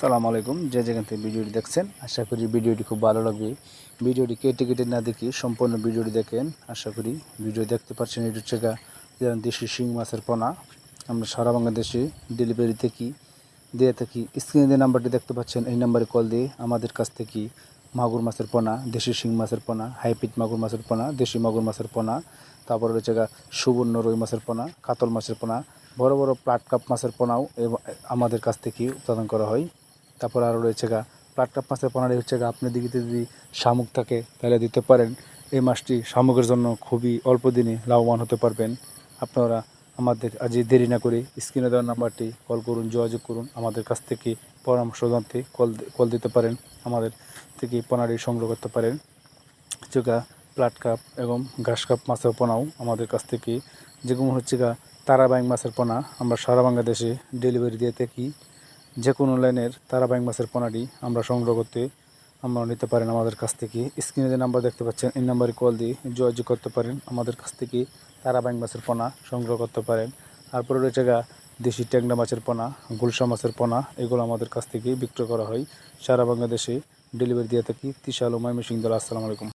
আসসালামু আলাইকুম। যে যেখান থেকে ভিডিওটি দেখছেন আশা করি ভিডিওটি খুব ভালো লাগবে। ভিডিওটি কেটে কেটে না দেখি সম্পূর্ণ ভিডিওটি দেখেন। আশা করি ভিডিও দেখতে পাচ্ছেন এটা হচ্ছে যেমন দেশি শিং মাছের পোনা আমরা সারা বাংলাদেশে ডেলিভারি থেকে দিয়ে থাকি। স্ক্রিনে যে নাম্বারটি দেখতে পাচ্ছেন এই নাম্বারে কল দিয়ে আমাদের কাছ থেকে মাগুর মাছের পোনা, দেশি শিং মাছের পোনা, হাইব্রিড মাগুর মাছের পোনা, দেশি মাগুর মাছের পোনা, তারপরে রয়েছে সুবর্ণ রুই মাছের পোনা, কাতল মাছের পোনা, বড় বড় প্লাট কাপ মাছের পোনাও আমাদের কাছ থেকে উৎপাদন করা হয়। তারপর আরও রয়েছে প্লাট কাপ মাছের পোনাটি হচ্ছে আপনার দিকে যদি শামুক থাকে তাহলে দিতে পারেন। এই মাছটি শামুকের জন্য খুবই অল্প দিনে লাভবান হতে পারবেন। আপনারা আমাদের আজই দেরি না করে স্ক্রিনে দেওয়া নাম্বারটি কল করুন, যোগাযোগ করুন। আমাদের কাছ থেকে পরামর্শ জানতে কল দিতে পারেন, আমাদের থেকে পোনাটি সংগ্রহ করতে পারেন। হচ্ছে প্লাট কাপ এবং ঘাস কাপ মাছের পোনাও আমাদের কাছ থেকে, যেমন হচ্ছে তারাবাইং মাছের পোনা আমরা সারা বাংলাদেশে ডেলিভারি দিয়ে থাকি। যে কোনো লাইনের তারাবাইং মাছের পোনাটি আমরা সংগ্রহ করতে নিতে পারেন আমাদের কাছ থেকে। স্ক্রিনে যে নাম্বার দেখতে পাচ্ছেন এই নাম্বারে কল দিয়ে যোগাযোগ করতে পারেন, আমাদের কাছ থেকে তারাবাইং মাছের পোনা সংগ্রহ করতে পারেন। তারপরে রয়েছে দেশি ট্যাংরা মাছের পোনা, গুলশা মাছের পোনা, এগুলো আমাদের কাছ থেকে বিক্রয় করা হয়। সারা বাংলাদেশে ডেলিভারি দিয়ে থাকি। তিশাল ও ময়মনসিংহ। আসসালামু আলাইকুম।